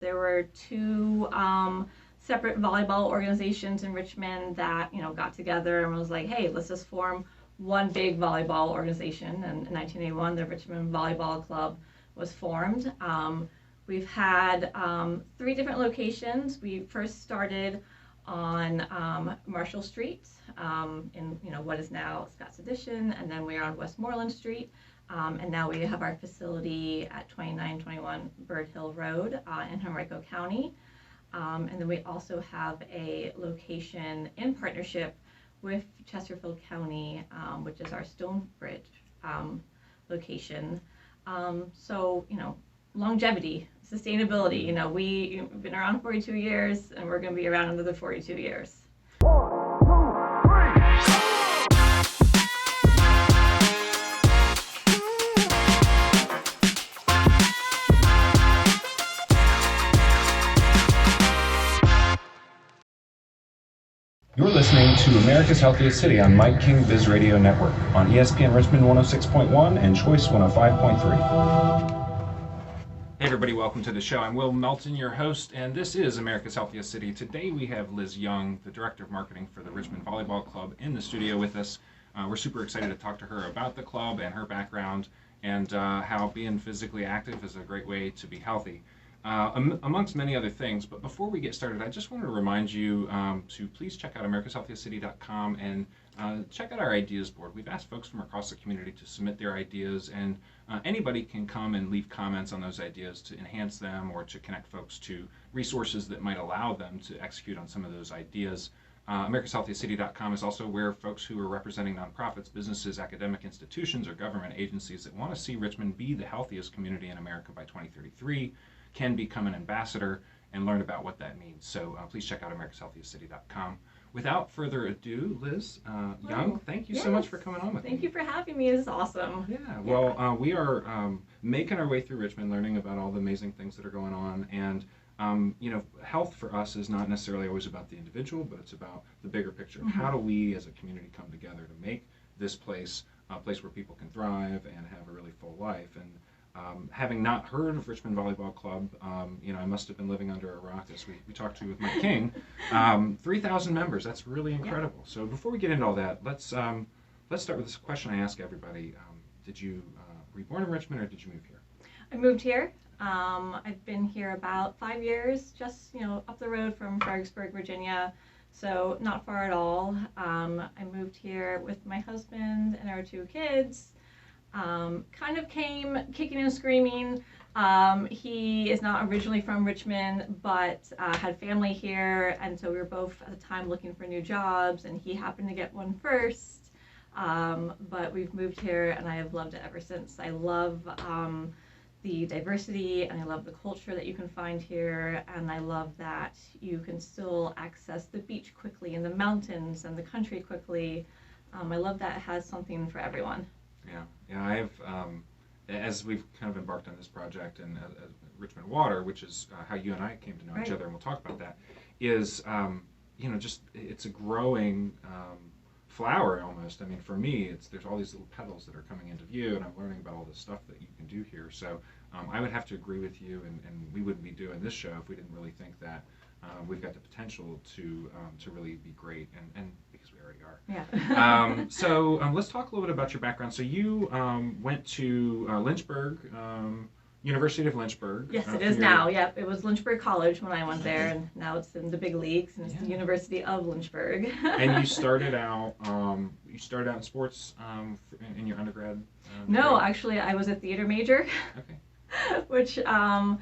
There were two separate volleyball organizations in Richmond that got together and was like, hey, let's just form one big volleyball organization. And in 1981, the Richmond Volleyball Club was formed. We've had 3 different locations. We first started on Marshall Street in what is now Scott's Addition, and then we're on Westmoreland Street. And now we have our facility at 2921 Bird Hill Road in Henrico County. And then we also have a location in partnership with Chesterfield County, which is our Stonebridge location. So, longevity, sustainability, we've been around 42 years and we're going to be around another 42 years. You're listening to America's Healthiest City on Mike King Biz Radio Network on ESPN Richmond 106.1 and Choice 105.3. Hey everybody, welcome to the show. I'm Will Melton, your host, and this is America's Healthiest City. Today we have Liz Young, the Director of Marketing for the Richmond Volleyball Club, in the studio with us. We're super excited to talk to her about the club and her background and how being physically active is a great way to be healthy. Amongst many other things, but before we get started, I just want to remind you to please check out americashealthiestcity.com and check out our ideas board. We've asked folks from across the community to submit their ideas, and anybody can come and leave comments on those ideas to enhance them or to connect folks to resources that might allow them to execute on some of those ideas. americashealthiestcity.com is also where folks who are representing nonprofits, businesses, academic institutions, or government agencies that want to see Richmond be the healthiest community in America by 2033 can become an ambassador and learn about what that means. So please check out americashealthiestcity.com. Without further ado, Liz Young, thank you so much for coming on with me. Thank you for having me. This is awesome. Yeah, well, we are making our way through Richmond, learning about all the amazing things that are going on. And, health for us is not necessarily always about the individual, but it's about the bigger picture. Mm-hmm. How do we as a community come together to make this place a place where people can thrive and have a really full life? And having not heard of Richmond Volleyball Club, I must have been living under a rock, as we talked to with Mike King. 3,000 members, that's really incredible. Yeah. So before we get into all that, let's start with this question I ask everybody. Were you born in Richmond or did you move here? I moved here. I've been here about 5 years, just up the road from Fredericksburg, Virginia, so not far at all. I moved here with my husband and our 2 kids. Kind of came kicking and screaming. He is not originally from Richmond, but had family here, and so we were both at the time looking for new jobs, and he happened to get one first. But we've moved here, and I have loved it ever since. I love the diversity, and I love the culture that you can find here, and I love that you can still access the beach quickly, and the mountains, and the country quickly. I love that it has something for everyone. Yeah, I have, as we've kind of embarked on this project, and Richmond Water, which is how you and I came to know each other, and we'll talk about that, is, it's a growing flower almost. I mean, for me, there's all these little petals that are coming into view, and I'm learning about all this stuff that you can do here. So I would have to agree with you, and we wouldn't be doing this show if we didn't really think that we've got the potential to really be great, and because we already are. Yeah. So let's talk a little bit about your background. So you went to Lynchburg, University of Lynchburg. Yes, it is now. Yep, it was Lynchburg College when I went there, and now it's in the big leagues, and it's the University of Lynchburg. And you started out in sports in your undergrad? No, actually, I was a theater major. Okay. Which I've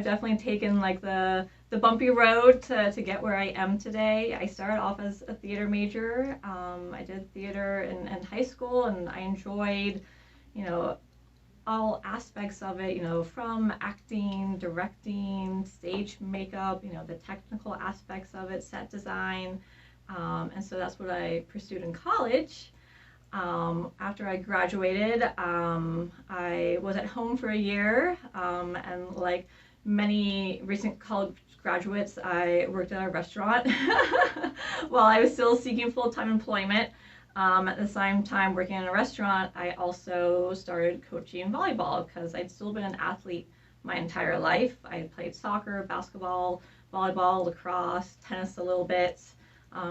definitely taken like the bumpy road to get where I am today. I started off as a theater major. I did theater in high school, and I enjoyed, all aspects of it, from acting, directing, stage makeup, the technical aspects of it, set design. And so that's what I pursued in college. After I graduated, I was at home for a year, and like many recent college graduates, I worked at a restaurant while I was still seeking full-time employment. At the same time working in a restaurant, I also started coaching volleyball because I'd still been an athlete my entire life. I played soccer, basketball, volleyball, lacrosse, tennis a little bit,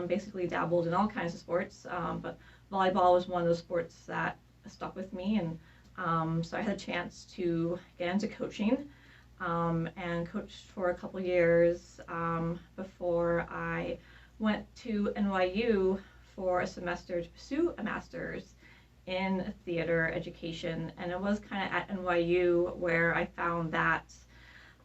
basically dabbled in all kinds of sports, but volleyball was one of those sports that stuck with me, and so I had a chance to get into coaching, and coached for a couple years before I went to NYU for a semester to pursue a master's in theater education. And it was kind of at NYU where I found that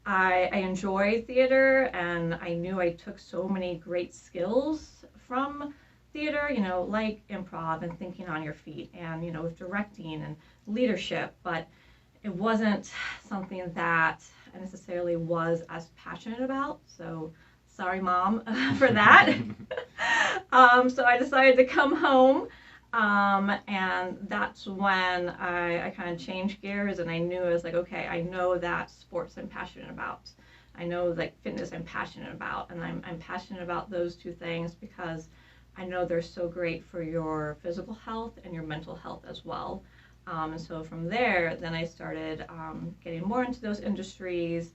I enjoy theater, and I knew I took so many great skills from theater, like improv and thinking on your feet, and, directing and leadership, but it wasn't something that I necessarily was as passionate about. So sorry, Mom, for that. So I decided to come home, and that's when I kind of changed gears, and I knew I was like, okay, I know that sports I'm passionate about. I know like fitness I'm passionate about, and I'm passionate about those two things because I know they're so great for your physical health and your mental health as well. And so from there, then I started getting more into those industries,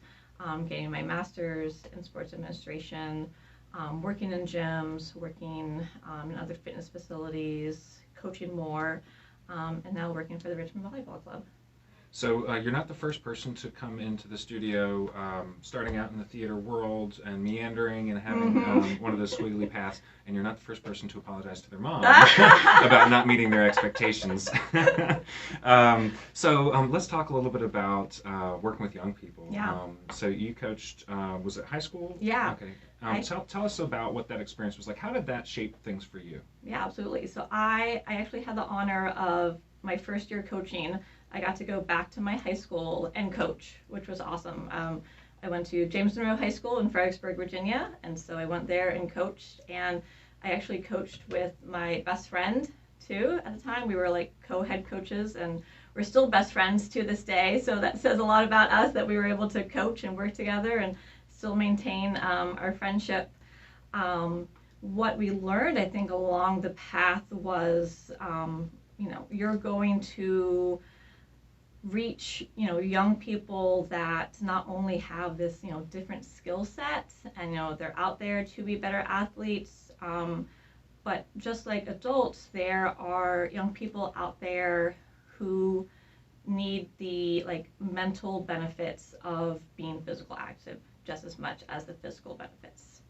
getting my master's in sports administration, working in gyms, working in other fitness facilities, coaching more, and now working for the Richmond Volleyball Club. So you're not the first person to come into the studio starting out in the theater world and meandering and having one of those squiggly paths, and you're not the first person to apologize to their mom about not meeting their expectations. So let's talk a little bit about working with young people. Yeah. So you coached, was it high school? Yeah. Okay. Tell us about what that experience was like. How did that shape things for you? Yeah, absolutely. So I actually had the honor of my first year coaching. I got to go back to my high school and coach, which was awesome. I went to James Monroe High School in Fredericksburg, Virginia, and so I went there and coached, and I actually coached with my best friend too at the time. We were like co-head coaches, and we're still best friends to this day, so that says a lot about us that we were able to coach and work together and still maintain our friendship. What we learned, I think, along the path was, you're going to reach young people that not only have this different skill set, and they're out there to be better athletes, but just like adults, there are young people out there who need the mental benefits of being physical active just as much as the physical benefits.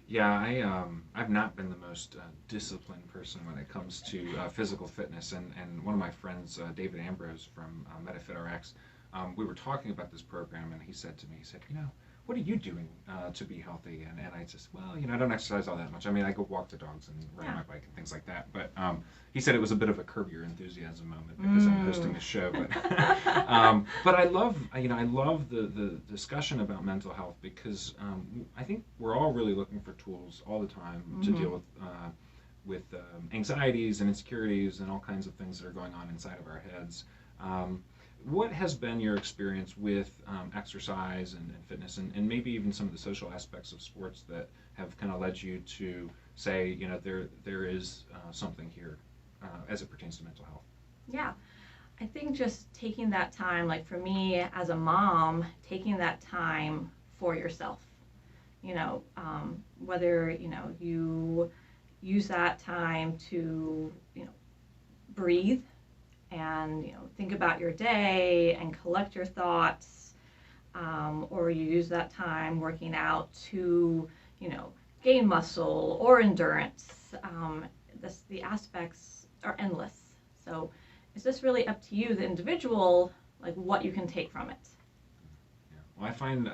Yeah, I've not been the most disciplined person when it comes to physical fitness, and one of my friends, David Ambrose from MetaFitRx, we were talking about this program, and he said to me, what are you doing to be healthy? And I just, I don't exercise all that much. I mean, I go walk the dogs and ride my bike and things like that. But he said it was a bit of a curb your enthusiasm moment because I'm hosting a show. But but I love the discussion about mental health because I think we're all really looking for tools all the time to deal with anxieties and insecurities and all kinds of things that are going on inside of our heads. What has been your experience with exercise and fitness, and maybe even some of the social aspects of sports that have kind of led you to say, there is something here as it pertains to mental health? Yeah, I think just taking that time, like for me as a mom, taking that time for yourself, whether, you use that time to, breathe, and think about your day and collect your thoughts, or you use that time working out to gain muscle or endurance. The aspects are endless, so it's just really up to you, the individual, like what you can take from it. Yeah. Well, I find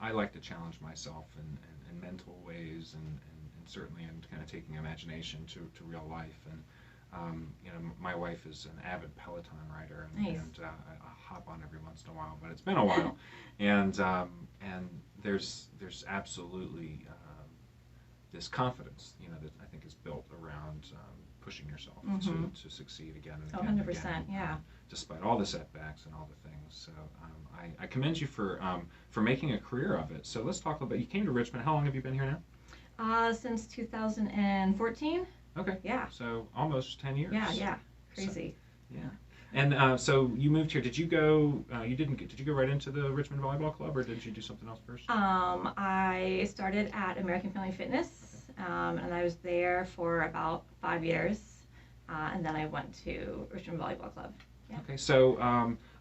I like to challenge myself in mental ways, and certainly in kind of taking imagination to real life. And my wife is an avid Peloton rider, and, nice. and I hop on every once in a while, but it's been a while, and there's absolutely this confidence, that I think is built around pushing yourself to succeed again and again. 100%, again, yeah. Despite all the setbacks and all the things. So I commend you for making a career of it. So let's talk about, you came to Richmond. How long have you been here now? Since 2014. Okay. Yeah. So almost 10 years. Yeah. Crazy. So, And so you moved here. Did you go? Did you go right into the Richmond Volleyball Club, or did you do something else first? I started at American Family Fitness, and I was there for about 5 years, and then I went to Richmond Volleyball Club. Yeah. Okay, so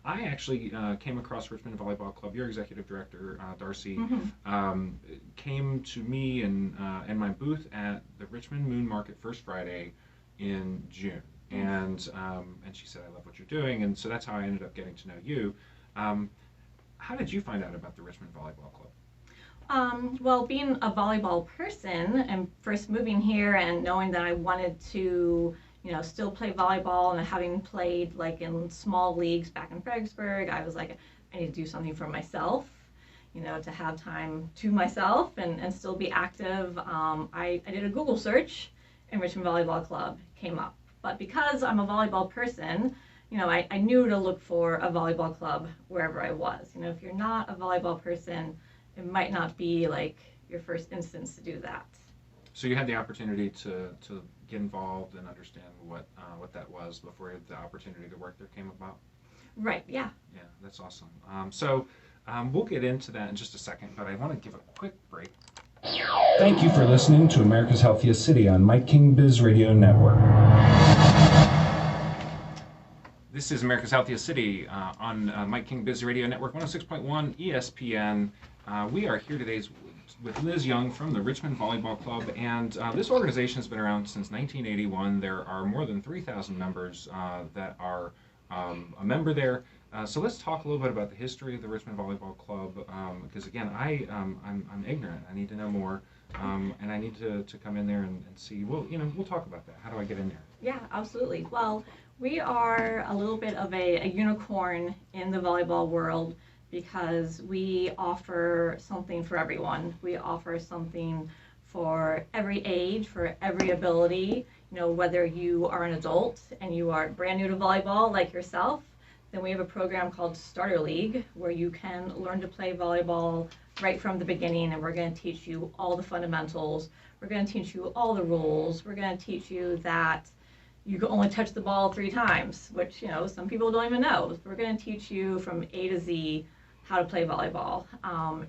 I actually came across Richmond Volleyball Club. Your executive director, Darcy, came to me in my booth at the Richmond Moon Market First Friday in June. And she said, I love what you're doing. And so that's how I ended up getting to know you. How did you find out about the Richmond Volleyball Club? Well, being a volleyball person and first moving here and knowing that I wanted to, still play volleyball, and having played like in small leagues back in Fredericksburg, I was like, I need to do something for myself, to have time to myself and still be active. I did a Google search, and Richmond Volleyball Club came up. But because I'm a volleyball person, I knew to look for a volleyball club wherever I was. If you're not a volleyball person, it might not be like your first instance to do that. So you had the opportunity to get involved and understand what that was before the opportunity to work there came about? Right, yeah. Yeah, that's awesome. So we'll get into that in just a second, but I want to give a quick break. Thank you for listening to America's Healthiest City on Mike King Biz Radio Network. This is America's Healthiest City on Mike King Biz Radio Network 106.1 ESPN. We are here today with Liz Young from the Richmond Volleyball Club, and this organization has been around since 1981. There are more than 3,000 members that are a member there. So let's talk a little bit about the history of the Richmond Volleyball Club, because again, I'm ignorant. I need to know more, and I need to come in there and see. Well, we'll talk about that. How do I get in there? Yeah, absolutely. Well, we are a little bit of a unicorn in the volleyball world because we offer something for everyone. We offer something for every age, for every ability. Whether you are an adult and you are brand new to volleyball like yourself, then we have a program called Starter League where you can learn to play volleyball right from the beginning, and we're going to teach you all the fundamentals. We're going to teach you all the rules. We're going to teach you that you can only touch the ball 3 times, which, some people don't even know. We're going to teach you from A to Z how to play volleyball.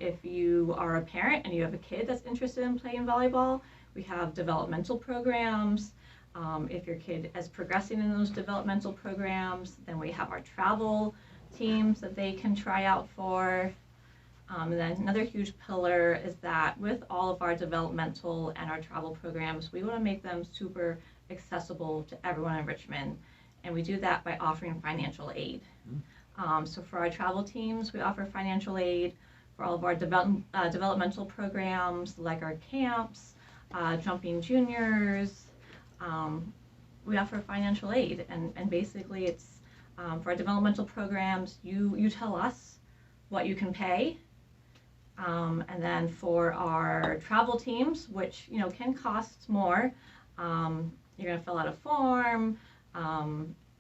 If you are a parent and you have a kid that's interested in playing volleyball, we have developmental programs. If your kid is progressing in those developmental programs, then we have our travel teams that they can try out for. And then another huge pillar is that with all of our developmental and our travel programs, we want to make them super accessible to everyone in Richmond. And we do that by offering financial aid. So for our travel teams, we offer financial aid for all of our developmental programs, like our camps, Jumping Juniors. We offer financial aid, and basically it's for our developmental programs, you tell us what you can pay, and then for our travel teams, which can cost more, you're going to fill out a form,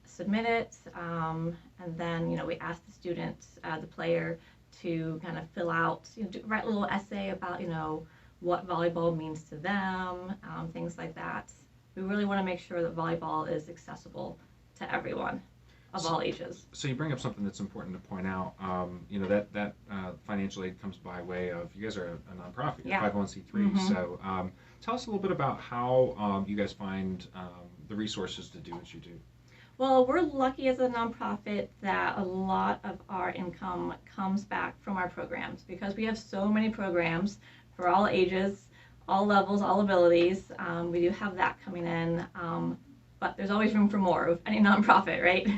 submit it, and then we ask the student, the player, to kind of fill out, write a little essay about what volleyball means to them, things like that. We really want to make sure that volleyball is accessible to everyone of all ages. So you bring up something that's important to point out. That financial aid comes by way of, you guys are a nonprofit, yeah. 501c3. Mm-hmm. So tell us a little bit about how you guys find the resources to do what you do. Well, we're lucky as a nonprofit that a lot of our income comes back from our programs because we have so many programs for all ages, all levels, all abilities. We do have that coming in, but there's always room for more with any nonprofit, right?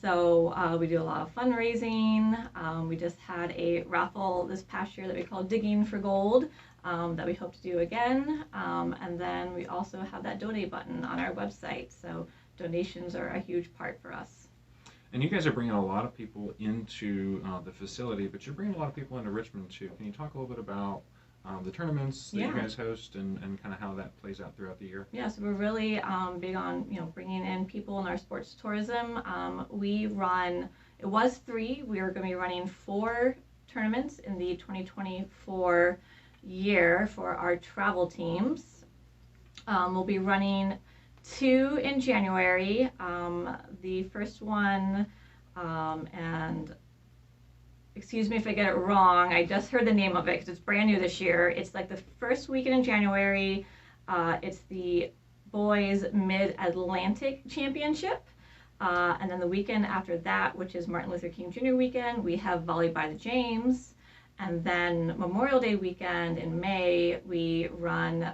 So we do a lot of fundraising. We just had a raffle this past year that we called Digging for Gold that we hope to do again. And then we also have that donate button on our website. So donations are a huge part for us. And you guys are bringing a lot of people into the facility, but you're bringing a lot of people into Richmond too. Can you talk a little bit about the tournaments that you guys host and kind of how that plays out throughout the year? Yeah, so we're really big on bringing in people in our sports tourism. We run, it was 3, we are going to be running 4 tournaments in the 2024 year for our travel teams. We'll be running 2 in January. The first one, and excuse me if I get it wrong, I just heard the name of it because it's brand new this year. It's like the first weekend in January. It's the Boys Mid-Atlantic Championship. And then the weekend after that, which is Martin Luther King Jr. weekend, we have Volley by the James. And then Memorial Day weekend in May, we run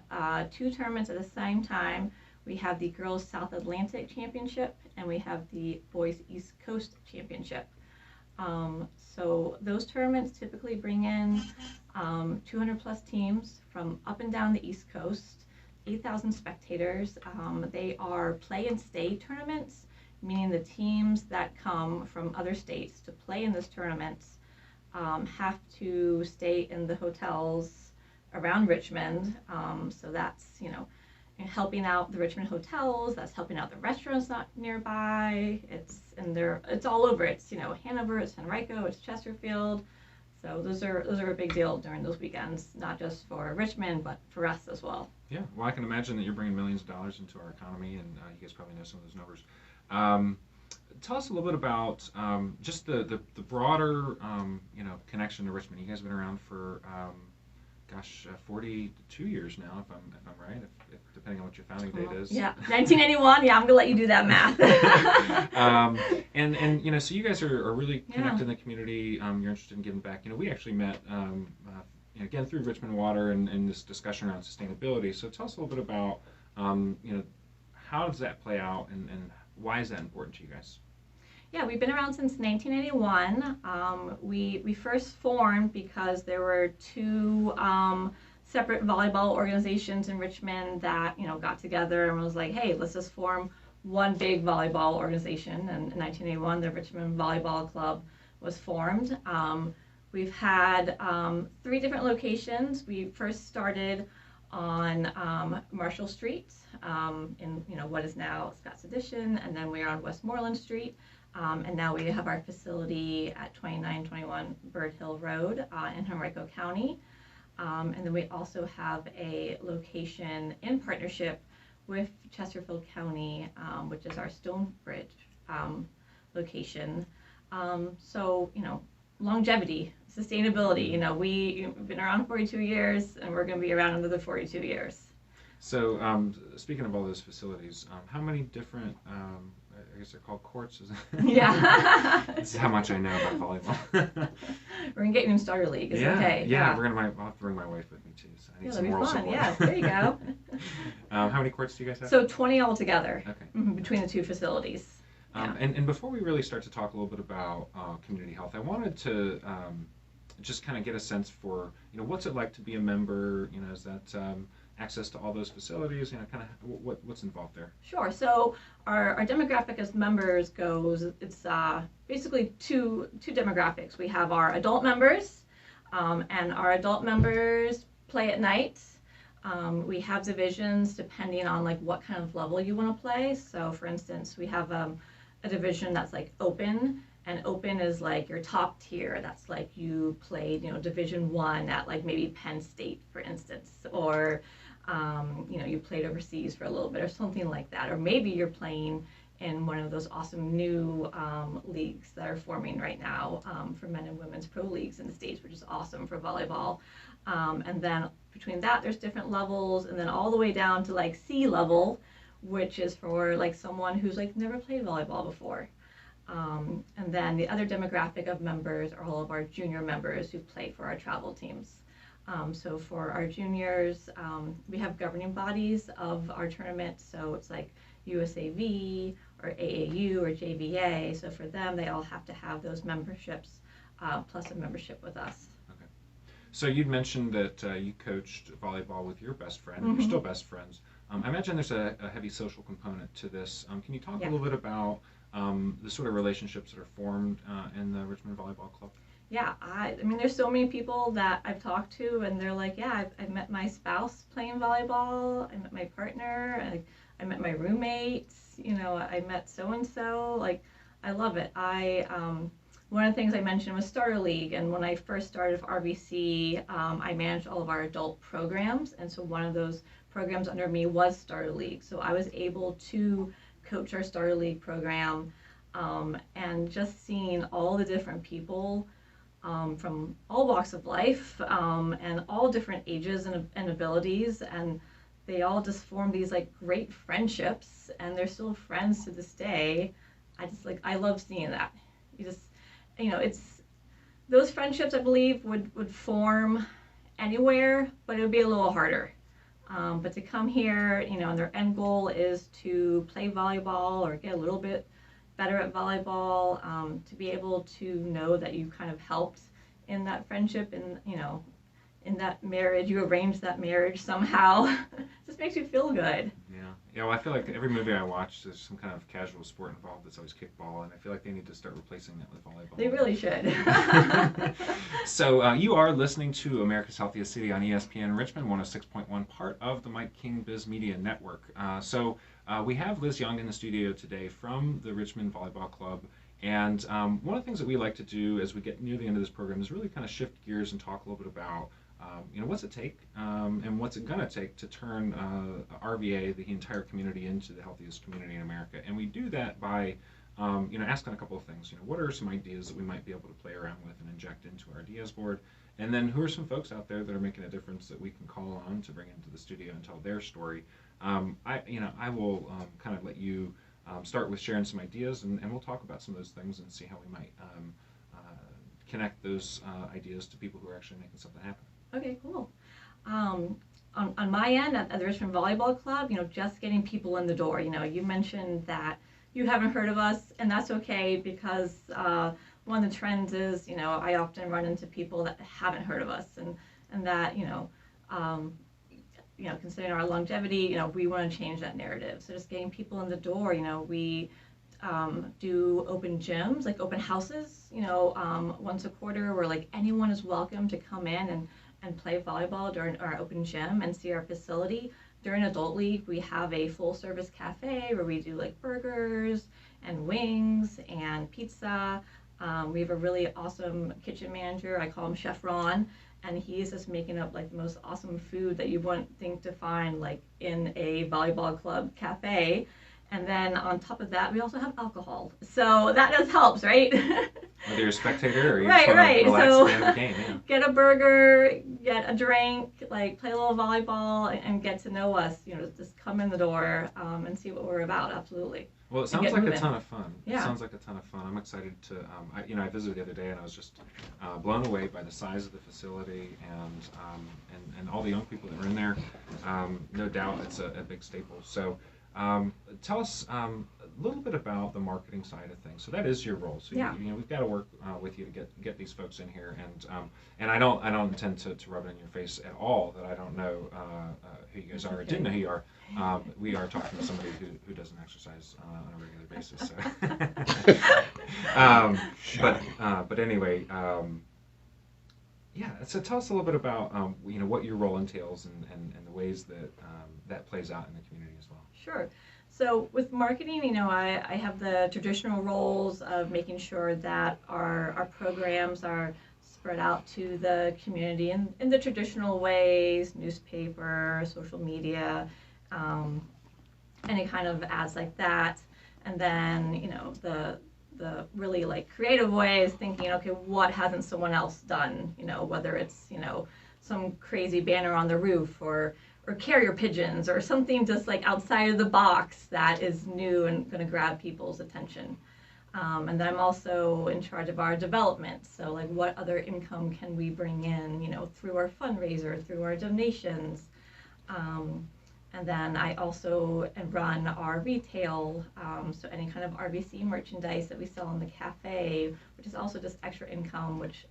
2 tournaments at the same time. We have the Girls South Atlantic Championship, and we have the Boys East Coast Championship. So those tournaments typically bring in 200 plus teams from up and down the East Coast, 8,000 spectators. They are play and stay tournaments, meaning the teams that come from other states to play in this tournament have to stay in the hotels around Richmond. So that's, helping out the Richmond hotels. That's helping out the restaurants not nearby. It's all over. It's Hanover, it's Henrico, it's Chesterfield. So those are a big deal during those weekends, not just for Richmond, but for us as well. Yeah, well, I can imagine that you're bringing millions of dollars into our economy, and you guys probably know some of those numbers. Tell us a little bit about just the broader connection to Richmond. You guys have been around for 42 years now, if I'm right, if depending on what your founding date is. Yeah, 1981. Yeah, I'm gonna let you do that math. And so you guys are really connected in the community. You're interested in giving back. We actually met again through Richmond Water and this discussion around sustainability. So tell us a little bit about how does that play out and why is that important to you guys? Yeah, we've been around since 1981. We first formed because there were 2 separate volleyball organizations in Richmond that got together and was like, hey, let's just form one big volleyball organization. And in 1981, the Richmond Volleyball Club was formed. We've had 3 different locations. We first started on Marshall Street in what is now Scott's Addition, and then we're on Westmoreland Street. And now we have our facility at 2921 Bird Hill Road in Henrico County. And then we also have a location in partnership with Chesterfield County, which is our Stonebridge location. So, longevity, sustainability, we've been around 42 years and we're going to be around another 42 years. So, speaking of all those facilities, how many different I guess they're called courts. Yeah. This is how much I know about volleyball. We're gonna get you in starter league. It's okay. Yeah. I'll have to bring my wife with me too. So I need some moral support. Yeah, there you go. How many courts do you guys have? So 20 altogether. Okay. Between the 2 facilities. And before we really start to talk a little bit about community health, I wanted to just kind of get a sense for what's it like to be a member. Is that access to all those facilities, kind of what's involved there? Sure. So our demographic as members goes, it's basically two demographics. We have our adult members, and our adult members play at night. We have divisions depending on what kind of level you want to play. So for instance, we have a division that's open, and open is your top tier. That's you played, Division 1 at maybe Penn State, for instance, or you played overseas for a little bit or something like that. Or maybe you're playing in one of those awesome new leagues that are forming right now for men and women's pro leagues in the States, which is awesome for volleyball. And then between that, there's different levels, and then all the way down to C level, which is for someone who's never played volleyball before. And then the other demographic of members are all of our junior members who play for our travel teams. So for our juniors, we have governing bodies of our tournament. So it's USAV or AAU or JVA. So for them, they all have to have those memberships plus a membership with us. Okay. So you'd mentioned that you coached volleyball with your best friend, and you're still best friends. I imagine there's a heavy social component to this. Can you talk a little bit about the sort of relationships that are formed in the Richmond Volleyball Club? Yeah, I mean, there's so many people that I've talked to, and they're like, yeah, I've met my spouse playing volleyball, I met my partner, I met my roommates, I met so-and-so, I love it. one of the things I mentioned was Starter League, and when I first started with RVC, I managed all of our adult programs, and so one of those programs under me was Starter League. So I was able to coach our Starter League program, and just seeing all the different people from all walks of life, and all different ages and abilities, and they all just formed these like great friendships, and they're still friends to this day. I love seeing that. It's those friendships I believe would form anywhere, but it would be a little harder. But to come here, and their end goal is to play volleyball or get a little bit better at volleyball, to be able to know that you kind of helped in that friendship and, in that marriage, you arranged that marriage somehow. Just makes you feel good. Yeah, well, I feel like every movie I watch, there's some kind of casual sport involved that's always kickball, and I feel like they need to start replacing that with volleyball. They really should. So you are listening to America's Healthiest City on ESPN Richmond 106.1, part of the Mike King Biz Media Network. So we have Liz Young in the studio today from the Richmond Volleyball Club. And one of the things that we like to do as we get near the end of this program is really kind of shift gears and talk a little bit about what's it take and what's it going to take to turn RVA, the entire community, into the healthiest community in America. And we do that by asking a couple of things. What are some ideas that we might be able to play around with and inject into our ideas board? And then who are some folks out there that are making a difference that we can call on to bring into the studio and tell their story? I will kind of let you start with sharing some ideas, and we'll talk about some of those things and see how we might connect those ideas to people who are actually making something happen. Okay, cool. On my end, at the Richmond Volleyball Club, just getting people in the door. You mentioned that you haven't heard of us, and that's okay, because one of the trends is, I often run into people that haven't heard of us, and that, considering our longevity, we want to change that narrative. So just getting people in the door. We do open gyms, like open houses, once a quarter, where like anyone is welcome to come in and play volleyball during our open gym and see our facility. During Adult League, we have a full service cafe where we do like burgers and wings and pizza. We have a really awesome kitchen manager. I call him Chef Ron, and he's just making up like the most awesome food that you wouldn't think to find like in a volleyball club cafe. And then on top of that, we also have alcohol. So that just helps, right? Whether you're a spectator or you right, just want to relax so at the end of the game. Yeah. Get a burger, get a drink, like play a little volleyball, and get to know us. Just come in the door and see what we're about. Absolutely. Well, it sounds like a ton of fun. Yeah. It sounds like a ton of fun. I'm excited to. I visited the other day and I was just blown away by the size of the facility and all the young people that were in there. No doubt, it's a big staple. So. Tell us a little bit about the marketing side of things. So that is your role. So yeah. We've got to work with you to get these folks in here, and I don't intend to rub it in your face at all that I don't know who you guys are or didn't know who you are. We are talking to somebody who doesn't exercise on a regular basis. So. But anyway. Yeah, so tell us a little bit about what your role entails and the ways that that plays out in the community as well. Sure. So with marketing, I have the traditional roles of making sure that our programs are spread out to the community in the traditional ways, newspaper, social media, any kind of ads like that. And then, the really like creative way is thinking, okay, what hasn't someone else done? Whether it's, some crazy banner on the roof or carrier pigeons or something just like outside of the box that is new and going to grab people's attention. And then I'm also in charge of our development. So like what other income can we bring in, through our fundraiser, through our donations. And then I also run our retail, so any kind of RVC merchandise that we sell in the cafe, which is also just extra income, which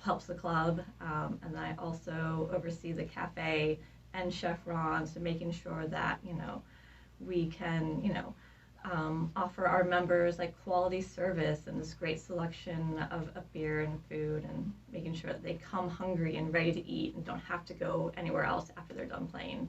helps the club. And then I also oversee the cafe and Chef Ron, so making sure that, we can, offer our members like quality service and this great selection of beer and food, and making sure that they come hungry and ready to eat and don't have to go anywhere else after they're done playing.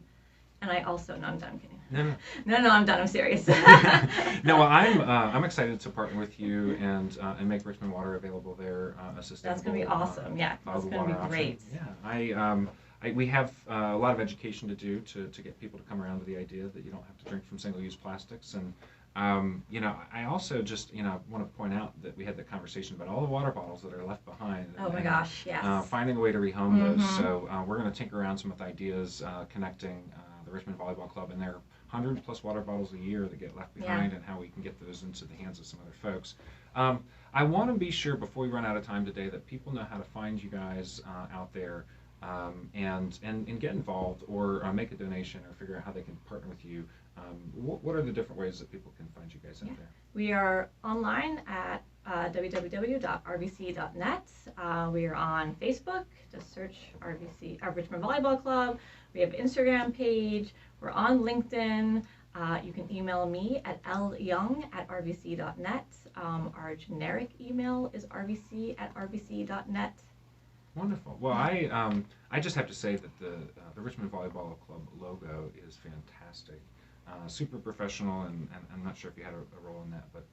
And I also, no, I'm done, I'm kidding. No. No, I'm done, I'm serious. No, well, I'm excited to partner with you and make Richmond Water available there. A sustainable, That's going to be awesome. Yeah, that's potable going to water be great. option. Yeah, we have a lot of education to do to get people to come around to the idea that you don't have to drink from single-use plastics. And I also just want to point out that we had the conversation about all the water bottles that are left behind. Oh my gosh, yes. Finding a way to rehome those. So we're going to tinker around some with ideas connecting the Richmond Volleyball Club and their 100+ water bottles a year that get left behind, and how we can get those into the hands of some other folks. I want to be sure before we run out of time today that people know how to find you guys out there and get involved or make a donation or figure out how they can partner with you. What are the different ways that people can find you guys out there? We are online at www.rvc.net. We are on Facebook. Just search RVC, our Richmond Volleyball Club. We have an Instagram page. We're on LinkedIn. You can email me at lyoung@rvc.net. Our generic email is rvc@rvc.net. Wonderful. Well, I just have to say that the Richmond Volleyball Club logo is fantastic. Super professional, and I'm not sure if you had a role in that, but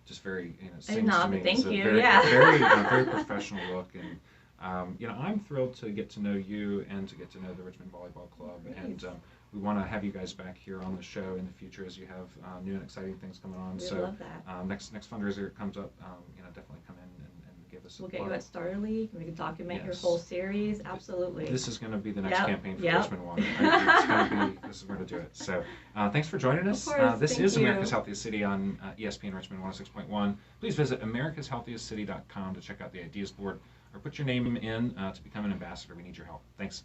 just very, it seems to me thank you. Very, yeah. very professional look, and I'm thrilled to get to know you and to get to know the Richmond Volleyball Club, Great. and we want to have you guys back here on the show in the future as you have new and exciting things coming on. We So love that. next fundraiser comes up, definitely come in and give us a We'll get plug. you at Starter League. We can document your Yes. whole series. Absolutely. This is going to be the next Yep, campaign for yep. Richmond Water. This is where to do it. So thanks for joining us. Of course, This thank is you. America's Healthiest City on ESPN Richmond 106.1. Please visit americashealthiestcity.com to check out the ideas board or put your name in to become an ambassador. We need your help. Thanks.